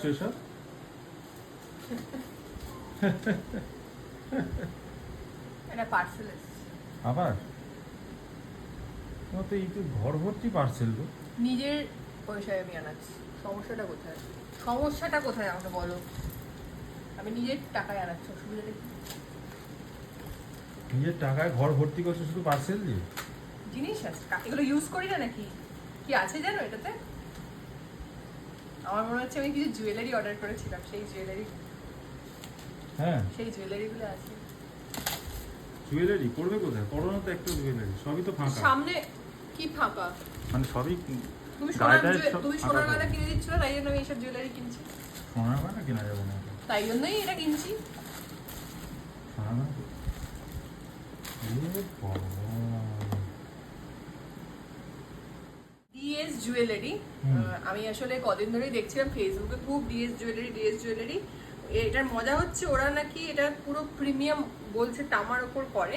রাখছো এসব? এটা পার্সেল এসেছে আবার তোমার তো এই তো ঘর ভর্তি পার্সেল গো। নিজের পয়সায় আমি আনাচ্ছি। সমস্যাটা কোথায়? সমস্যাটা কোথায় আমাকে বলো। আমি নিজের টাকায় আনাচ্ছি, অসুবিধাটা কি? নিজের টাকায় ঘর ভর্তি করছো শুধু পার্সেল দিয়ে? জিনিস আছে, এগুলো ইউজ করি না নাকি? কি আছে জানো এটাতে? আমার মনে হচ্ছে আমি কিছু জুয়েলারি অর্ডার করেছিলাম, সেই জুয়েলারি, হ্যাঁ সেই জুয়েলারিগুলো আছে। জুয়েলারি করবে কোথায়? করো না তো একটা জুয়েলারি, সবই তো ফাঁকা। সামনে কি ফাঁকা? মানে সবই তুমি গায়েটায় সব তুমি ফাঁকা সোনার করে। গয়না কিনে দিচ্ছ না, তাই জন্য আমি এইসব জুয়েলারি কিনছি। সোনার গয়না কেনা যাবে না। তাই জন্যই এটা কিনছি। সোনার গয়না ডিএস জুয়েলারি। আমি আসলে কদিন ধরেই দেখছিলাম ফেসবুকে খুব ডিএস জুয়েলারি। এটার মজা হচ্ছে ওরা নাকি এটা পুরো প্রিমিয়াম বলছে, তামার ওপর করে।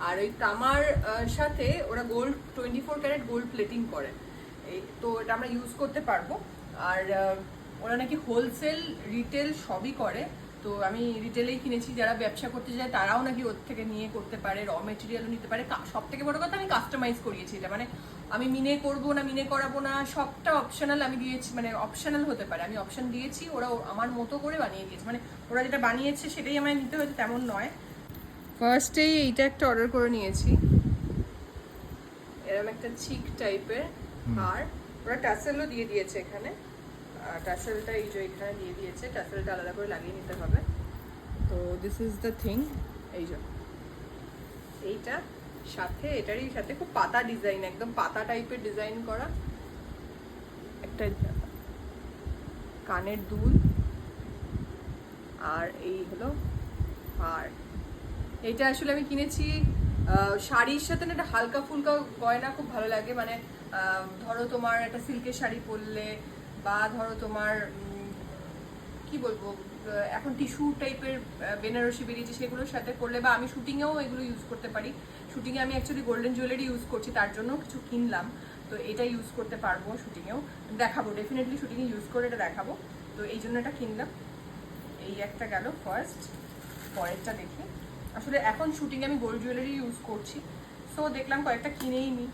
আর ওই তামার সাথে ওরা গোল্ড 24 ক্যারেট গোল্ড প্লেটিং করে। তো এটা আমরা ইউজ করতে পারবো। আর ওরা নাকি হোলসেল রিটেল সবই করে। তো আমি রিটেলেই কিনেছি। যারা ব্যবসা করতে যায় তারাও নাকি ওর থেকে নিয়ে করতে পারে, র মেটেরিয়ালও নিতে পারে। সব থেকে বড় কথা আমি কাস্টমাইজ করিয়েছি এটা, মানে আমি মিনে করবো না মিনে করাবো না সবটা অপশনাল আমি দিয়েছি, মানে অপশনাল হতে পারে, আমি অপশন দিয়েছি, ওরা আমার মতো করে বানিয়ে দিয়েছে। মানে ওরা যেটা বানিয়েছে সেটাই আমায় নিতে হয়েছে তেমন নয়। ফার্স্টেই এইটা একটা অর্ডার করে নিয়েছি, এরকম একটা চিক টাইপের। আর ওরা টাসেলও দিয়ে দিয়েছে এখানে। টাসেলটা এই যে এখানে দিয়ে দিয়েছে, টাসেলটা আলাদা করে লাগিয়ে নিতে হবে। তো দিস ইজ দ্য থিং। এই যে এইটা সাথে, এটারই সাথে খুব পাতা ডিজাইন, একদম পাতা টাইপের ডিজাইন করা একটা কানের দুল। আর এই হলো হার। এটা আসলে আমি কিনেছি শাড়ির সাথে না, একটা হালকা ফুলকা গয়না খুব ভালো লাগে। মানে ধরো তোমার একটা সিল্কের শাড়ি পরলে, বা ধরো তোমার কি বলবো, এখন টিস্যু টাইপের বেনারসি বেরিয়েছে, সেগুলোর সাথে পরলে, বা আমি শুটিংয়েও এগুলো ইউজ করতে পারি। শুটিংয়ে আমি অ্যাকচুয়ালি গোল্ডেন জুয়েলারি ইউজ করছি, তার জন্য কিছু কিনলাম। তো এটা ইউজ করতে পারবো শুটিংয়েও, দেখাবো ডেফিনেটলি শুটিংয়ে ইউজ করে এটা দেখাবো। তো এই জন্য এটা কিনলাম। এই একটা গেল ফার্স্ট। পরেরটা দেখি। আসলে এখন শুটিংয়ে আমি গোল্ড জুয়েলারি ইউজ করছি, সো দেখলাম কয়েকটা কিনেই নিই।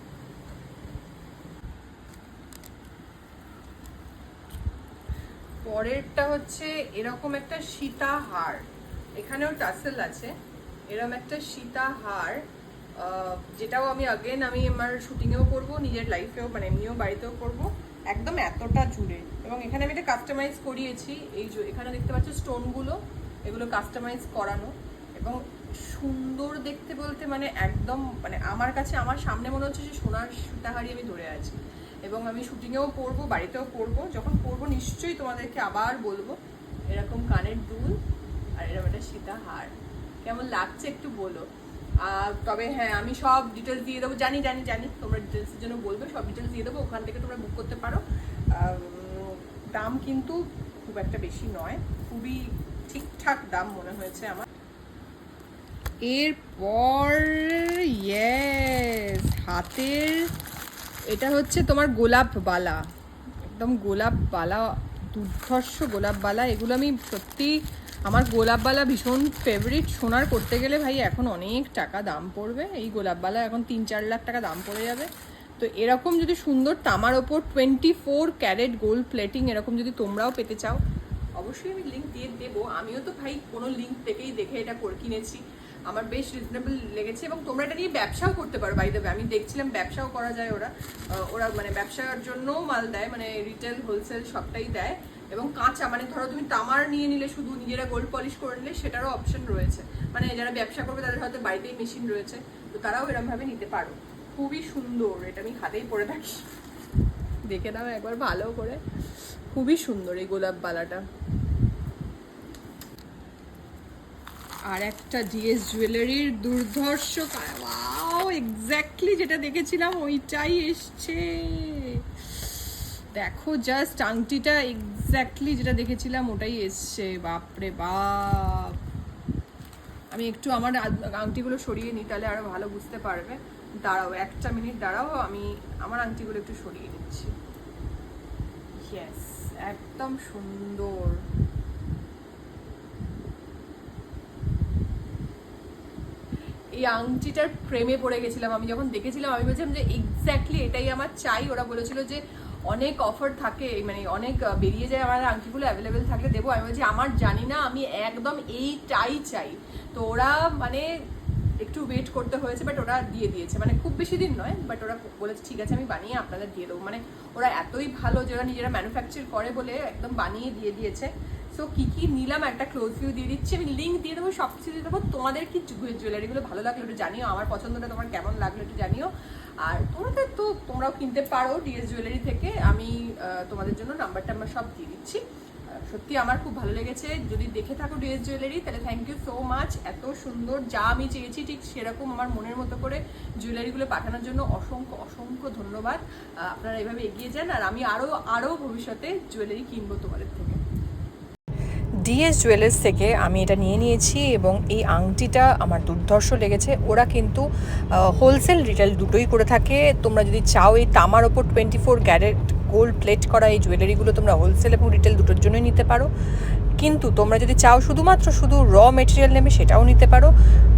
পরেরটা হচ্ছে এরকম একটা সীতা হার, এখানেও টাসেল আছে। এরকম একটা সীতা হার, যেটাও আমি আমি আমার শুটিংয়েও করবো, নিজের লাইফেও মানে এমনিও বাড়িতেও করবো, একদম এতটা জুড়ে। এবং এখানে আমি এটা কাস্টমাইজ করিয়েছি। এই যে এখানে দেখতে পাচ্ছ স্টোনগুলো, এগুলো কাস্টমাইজ করানো এবং সুন্দর দেখতে বলতে মানে একদম, মানে আমার কাছে আমার সামনে মনে হচ্ছে যে সোনার সীতাহারই আমি ধরে আছি। এবং আমি শুটিংয়েও পরবো, বাড়িতেও পরবো, যখন পরবো নিশ্চয়ই তোমাদেরকে আবার বলবো। এরকম কানের দুল আর এরকম একটা সীতা হার, কেমন লাগছে একটু বলো। তবে হ্যাঁ, আমি সব ডিটেলস দিয়ে দেবো, জানি তোমরা ডিটেলসের জন্য বলবে, সব ডিটেলস দিয়ে দেবো, ওখান থেকে তোমরা বুক করতে পারো। দাম কিন্তু খুব একটা বেশি নয়, খুবই ঠিকঠাক দাম মনে হয়েছে আমার। এরপর ইয়েস, হাতের এটা হচ্ছে তোমার গোলাপ বালা, একদম গোলাপ বালা, দুর্ধর্ষ গোলাপ বালা। এগুলো আমি সত্যি, আমার গোলাপ বালা ভীষণ ফেভারিট। সোনার করতে গেলে ভাই এখন অনেক টাকা দাম পড়বে, এই গোলাপ বালা এখন 3-4 লাখ টাকা দাম পড়ে যাবে। তো এরকম যদি সুন্দর তামার ওপর 24 ক্যারেট গোল্ড প্লেটিং এরকম যদি তোমরাও পেতে চাও, অবশ্যই আমি লিঙ্ক দিয়ে দেবো। আমিও তো ভাই কোনো লিঙ্ক থেকেই দেখে এটা করে কিনেছি, আমার বেশ রিজনেবল লেগেছে। এবং তোমরা এটা নিয়ে ব্যবসাও করতে পারো, বাই দ্য ওয়ে আমি দেখছিলাম ব্যবসাও করা যায়। ওরা মানে ব্যবসার জন্যও মাল দেয়, মানে রিটেল হোলসেল সবটাই দেয়। এবং কাঁচা, মানে ধরো তুমি তামার নিয়ে নিলে, শুধু নিজেরা গোল্ড পলিশ করে নিলে, সেটারও অপশন রয়েছে। মানে যারা ব্যবসা করবে তাদের হয়তো বাড়িতেই মেশিন রয়েছে, তো তারাও এরকমভাবে নিতে পারো। খুবই সুন্দর, এটা আমি হাতেই পরে থাকি, দেখে দাও একবার ভালো করে। খুবই সুন্দর এই গোলাপ বালাটা। আর একটা ডিএস জুয়েলারির দুর্ধর্ষ, ওয়াও, এক্স্যাক্টলি যেটা দেখেছিলাম ওইটাই এসছে। দেখো জাস্ট আংটিটা, এক্স্যাক্টলি যেটা দেখেছিলাম ওটাই এসছে। বাপরে বাপ, আমি একটু আমার আংটিগুলো সরিয়ে নিই, তাহলে আরো ভালো বুঝতে পারবে। দাঁড়াও, একটা মিনিট দাঁড়াও, আমি আমার আংটিগুলো একটু সরিয়ে নিচ্ছি। ইয়েস, একদম সুন্দর। এই আংটিটার প্রেমে পড়ে গেছিলাম আমি যখন দেখেছিলাম। আমি বলছিলাম যে এক্স্যাক্টলি এটাই আমার চাই। ওরা বলেছিল যে অনেক অফার থাকে, মানে অনেক বেরিয়ে যায়, আমার আংটিগুলো অ্যাভেলেবেল থাকলে দেবো। আমি বলছি আমার জানি না, আমি একদম এইটাই চাই। তো ওরা মানে একটু ওয়েট করতে হয়েছে, বাট ওরা দিয়ে দিয়েছে, মানে খুব বেশি দিন নয়, বাট ওরা বলেছে ঠিক আছে আমি বানিয়ে আপনাদের দিয়ে দেবো। মানে ওরা এতই ভালো যে ওরা নিজেরা ম্যানুফ্যাকচার করে বলে একদম বানিয়ে দিয়ে দিয়েছে। সো কি কি নিলাম একটা ক্লোজ ভিউ দিয়ে দিচ্ছি, আমি লিঙ্ক দিয়ে দেবো, সব কিছু দিয়ে দেবো। তোমাদের কি জুয়েলারিগুলো ভালো লাগলো একটু জানিও, আমার পছন্দটা তোমার কেমন লাগলো একটু জানিও। আর তোমাদের তো তোমরাও কিনতে পারো ডিএস জুয়েলারি থেকে, আমি তোমাদের জন্য নাম্বার সব দিয়ে দিচ্ছি। সত্যি আমার খুব ভালো লেগেছে। যদি দেখে থাকো ডিএস জুয়েলারি তাহলে থ্যাংক ইউ সো মাচ। এত সুন্দর, যা আমি চেয়েছি ঠিক সেরকম আমার মনের মতো করে জুয়েলারিগুলো পাঠানোর জন্য অসংখ্য অসংখ্য ধন্যবাদ। আপনারা এভাবে এগিয়ে যান, আর আমি আরও ভবিষ্যতে জুয়েলারি কিনবো তোমাদের থেকে। ডিএস জুয়েলার্স থেকে আমি এটা নিয়ে নিয়েছি এবং এই আংটিটা আমার দুর্ধর্ষ লেগেছে। ওরা কিন্তু হোলসেল রিটেল দুটোই করে থাকে। তোমরা যদি চাও এই তামার ওপর 24 ক্যারেট গোল্ড প্লেট করা এই জুয়েলারিগুলো তোমরা হোলসেল এবং রিটেল দুটোর জন্যই নিতে পারো। কিন্তু তোমরা যদি চাও শুধু র মেটেরিয়াল নেবে সেটাও নিতে পারো।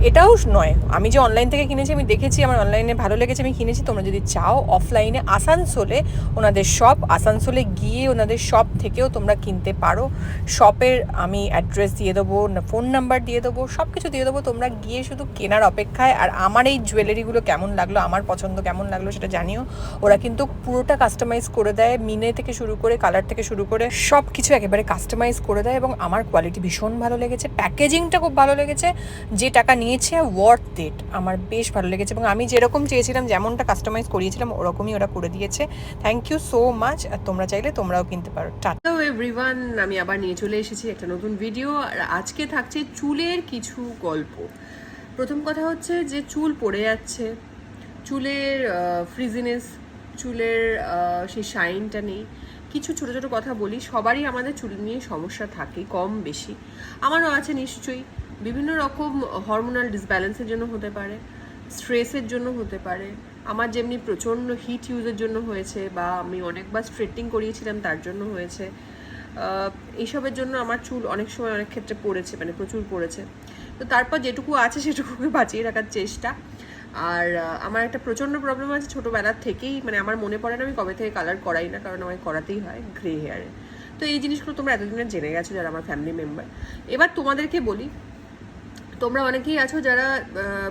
এটাও নয়, আমি যে অনলাইন থেকে কিনেছি আমি দেখেছি, আমার অনলাইনে ভালো লেগেছে আমি কিনেছি। তোমরা যদি চাও অফলাইনে আসানসোলে ওনাদের শপ, আসানসোলে গিয়ে ওনাদের শপ থেকেও তোমরা কিনতে পারো। শপের আমি অ্যাড্রেস দিয়ে দেবো, ফোন নাম্বার দিয়ে দেবো, সব কিছু দিয়ে দেবো। তোমরা গিয়ে শুধু কেনার অপেক্ষায়। আর আমার এই জুয়েলারিগুলো কেমন লাগলো, আমার পছন্দ কেমন লাগলো সেটা জানিও। ওরা কিন্তু পুরোটা কাস্টমাইজ করে দেয়, মিনে থেকে শুরু করে কালার থেকে শুরু করে সব কিছু একেবারে কাস্টমাইজ করে দেয়। এবং আমার কোয়ালিটি ভীষণ ভালো লেগেছে, প্যাকেজিংটা খুব ভালো লেগেছে, যে টাকা নিয়েছে ওয়ার্থ ইট, আমার বেশ ভালো লেগেছে। এবং আমি যেরকম চেয়েছিলাম, যেমনটা কাস্টমাইজ করিয়েছিলাম ওরকমই ওরা করে দিয়েছে। Thank you so much. আর তোমরা চাইলে তোমরাও কিনতে পারো। টাটা এভরিওয়ান, আমি আবার নিয়ে চলে এসেছি একটা নতুন ভিডিও। আর আজকে থাকছে চুলের কিছু গল্প। প্রথম কথা হচ্ছে যে চুল পড়ে যাচ্ছে, চুলের ফ্রিজিনেস, চুলের সেই শাইনটা নেই। কিছু ছোট ছোট কথা বলি। সবারই আমাদের চুল নিয়ে সমস্যা থাকে কম বেশি, আমারও আছে নিশ্চয়ই। বিভিন্ন রকম হরমোনাল ডিসব্যালেন্সের জন্য হতে পারে, স্ট্রেসের জন্য হতে পারে। আমার যেমনি প্রচণ্ড হিট ইউজের জন্য হয়েছে, বা আমি অনেকবার স্ট্রেটনিং করিয়েছিলাম তার জন্য হয়েছে। এইসবের জন্য আমার চুল অনেক সময় অনেক ক্ষেত্রে পড়েছে, মানে প্রচুর পড়েছে। তো তারপর যেটুকু আছে সেটুকুকে বাঁচিয়ে রাখার চেষ্টা। আর আমার একটা প্রচণ্ড প্রবলেম আছে ছোটোবেলার থেকেই, মানে আমার মনে পড়ে না আমি কবে থেকে কালার করাই না, কারণ আমায় করাতেই হয় গ্রে হেয়ারে। তো এই জিনিসগুলো তোমরা এতদিনে জেনে গেছো যারা আমার ফ্যামিলি মেম্বার। এবার তোমাদেরকে বলি, তোমরা অনেকেই আছো যারা,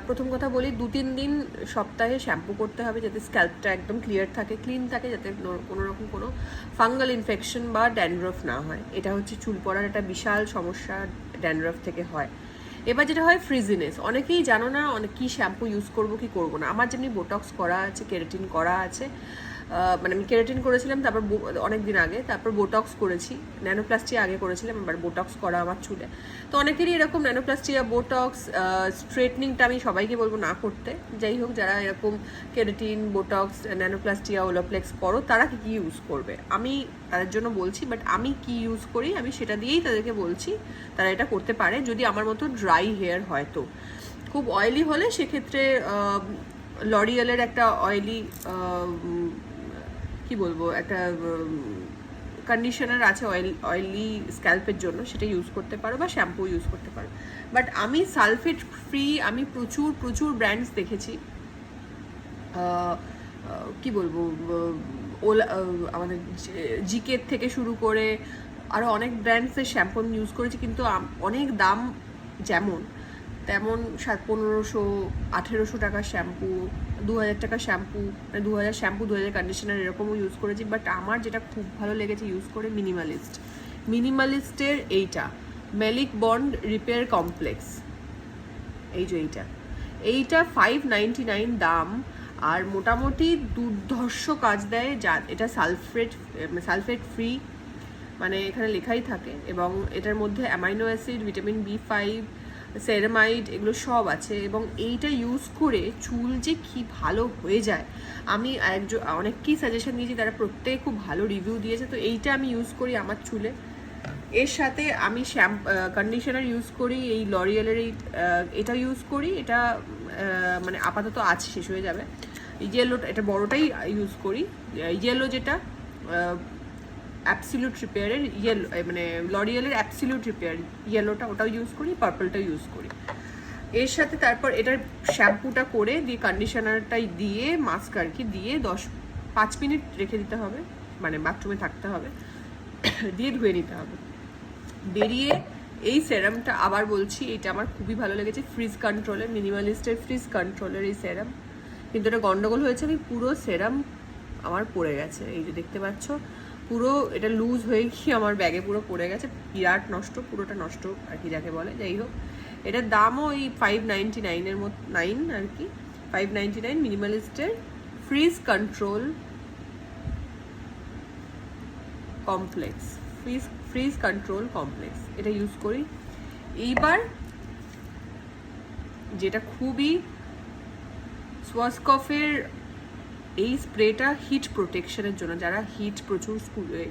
প্রথম কথা বলি, 2-3 দিন সপ্তাহে শ্যাম্পু করতে হবে যাতে স্ক্যাল্পটা একদম ক্লিয়ার থাকে, ক্লিন থাকে, যাতে কোনো রকম কোনো ফাঙ্গাল ইনফেকশন বা ড্যান্ড্রফ না হয়। এটা হচ্ছে চুল পড়ার একটা বিশাল সমস্যা, ড্যান্ড্রফ থেকে হয়। এবার যেটা হয় ফ্রিজিনেস, অনেকেই জানো না অনেক কী শ্যাম্পু ইউজ করবো কি করবো না। আমার যেমনি বোটক্স করা আছে, কেরাটিন করা আছে, মানে আমি কেরাটিন করেছিলাম, তারপর অনেক দিন আগে, তারপর বোটক্স করেছি, ন্যানোপ্লাস্টিয়া আগে করেছিলাম, এবার বোটক্স করা আমার চুলে। তো অনেকেরই এরকম ন্যানোপ্লাস্টিয়া, বোটক্স, স্ট্রেটনিংটা আমি সবাইকে বলবো না করতে। যাই হোক, যারা এরকম কেরাটিন, বোটক্স, ন্যানোপ্লাস্টিয়া, ওলোপ্লেক্স করো, তারা কী কী ইউজ করবে আমি তাদের জন্য বলছি। বাট আমি কি ইউজ করি আমি সেটা দিয়েই তাদেরকে বলছি, তারা এটা করতে পারে যদি আমার মতো ড্রাই হেয়ার হয়। তো খুব অয়েলি হলে সেক্ষেত্রে লরিয়ালের একটা অয়েলি, কি বলবো, একটা কন্ডিশনার আছে অয়েলি স্ক্যাল্পের জন্য, সেটা ইউজ করতে পারো, বা শ্যাম্পু ইউজ করতে পারো। বাট আমি সালফেট ফ্রি, আমি প্রচুর প্রচুর ব্র্যান্ডস দেখেছি, কি বলবো, ওলা, আমাদের জিকের থেকে শুরু করে আরও অনেক ব্র্যান্ডসের শ্যাম্পু আমি ইউজ করেছি, কিন্তু অনেক দাম যেমন তেমন 1500-1800 টাকার শ্যাম্পু, 2000 টাকার শ্যাম্পু, মানে 2000 শ্যাম্পু 2000 কন্ডিশনার এরকমও ইউজ করেছি। বাট আমার যেটা খুব ভালো লেগেছে ইউজ করে মিনিমালিস্টের এইটা মেলিক বন্ড রিপেয়ার কমপ্লেক্স, এই যে এইটা 599 দাম, আর মোটামুটি দুর্ধর্ষ কাজ দেয়। যা এটা সালফেট ফ্রি, মানে এখানে লেখাই থাকে, এবং এটার মধ্যে amino acid, vitamin B5, ceramide, এগুলো সব আছে। এবং এইটা ইউজ করে চুল যে কি ভালো হয়ে যায়, আমি অনেককেই সাজেশন দিয়েছি, তারা প্রত্যেকে খুব ভালো রিভিউ দিয়েছে। তো এইটা আমি ইউজ করি আমার চুলে। এর সাথে আমি কন্ডিশনার ইউজ করি, এই লরিয়ালের এটা ইউজ করি। এটা মানে আপাতত আছে, শেষ হয়ে যাবে। ইয়েলো, এটা বড়টাই ইউজ করি। ইয়েলো যেটা অ্যাবসলিউট রিপেয়ারের ইয়েলো, মানে লরিয়েলের অ্যাবসলিউট রিপেয়ার ইয়েলোটা, ওটাও ইউজ করি, পার্পলটাও ইউজ করি। এর সাথে তারপর এটার শ্যাম্পুটা করে দিয়ে কন্ডিশনারটাই দিয়ে মাস্ক আর কি দিয়ে 5 মিনিট রেখে দিতে হবে, মানে বাথরুমে থাকতে হবে, দিয়ে ধুয়ে নিতে হবে। বেরিয়ে এই সেরামটা আবার বলছি, এটা আমার খুবই ভালো লেগেছে, ফ্রিজ কন্ট্রোলের, মিনিমালিস্টের ফ্রিজ কন্ট্রোলের এই সেরাম। কিন্তু এটা গন্ডগোল হয়েছে, আমি পুরো সেরাম আমার পড়ে গেছে, এই যে দেখতে পাচ্ছ পুরো এটা লুজ হয়ে গিয়ে আমার ব্যাগে পুরো পড়ে গেছে, বিরাট নষ্ট, পুরোটা নষ্ট আর কি যাকে বলে। যাই হোক, এটার দামও ওই 599 মতো, 9 আর কি, 599 মিনিমালিস্টের fridge control complex, fridge control complex, এটা ইউজ করি। এইবার যেটা খুবই সোয়াসকফের এই স্প্রেটা হিট প্রোটেকশনের জন্য, যারা হিট প্রচুর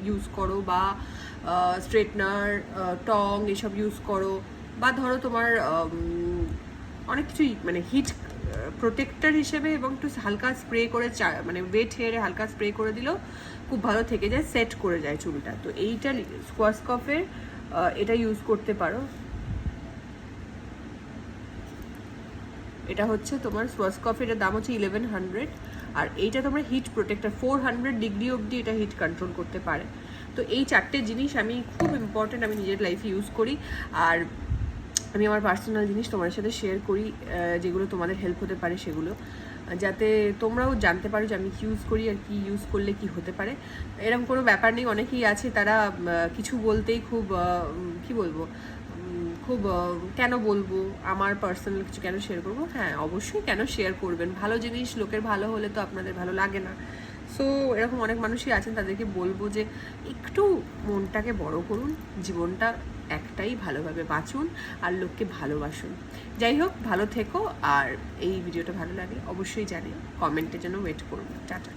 ইউজ করো বা স্ট্রেটনার, টং এসব ইউজ করো, বা ধরো তোমার অনেক কিছুই মানে হিট প্রোটেক্টর হিসেবে, এবং একটু হালকা স্প্রে করে মানে ওয়েট হেয়ারে হালকা স্প্রে করে দিলেও খুব ভালো থেকে যায়, সেট করে যায় চুলটা। তো এইটা সোয়াসকফের এটা ইউজ করতে পারো। এটা হচ্ছে তোমার সোয়াসকফের, এটার দাম হচ্ছে 1100, আর এইটা তোমার হিট প্রোটেক্টর 400 ডিগ্রি অবধি এটা হিট কন্ট্রোল করতে পারে। তো এই 4টে জিনিস আমি খুব ইম্পর্টেন্ট, আমি নিজের লাইফে ইউজ করি। আর আমি আমার পার্সোনাল জিনিস তোমাদের সাথে শেয়ার করি, যেগুলো তোমাদের হেল্প হতে পারে, সেগুলো যাতে তোমরাও জানতে পারো যে আমি কি ইউজ করি আর কি ইউজ করলে কি হতে পারে। এরকম কোনো ব্যাপার নেই, অনেকেই আছে তারা কিছু বলতেই খুব কি বলবো, খুব কেন বলবো, আমার পার্সোনাল কিছু কেন শেয়ার করবো। হ্যাঁ, অবশ্যই কেন শেয়ার করবেন, ভালো জিনিস লোকের ভালো হলে তো আপনাদের ভালো লাগে না। সো এরকম অনেক মানুষই আছেন, তাদেরকে বলবো যে একটু মনটাকে বড় করুন, জীবনটা একটাই, ভালোভাবে বাঁচুন আর লোককে ভালোবাসুন। যাই হোক, ভালো থেকো, আর এই ভিডিওটা ভালো লাগলে অবশ্যই জানিও, কমেন্টের জন্য ওয়েট করুন। টাটা।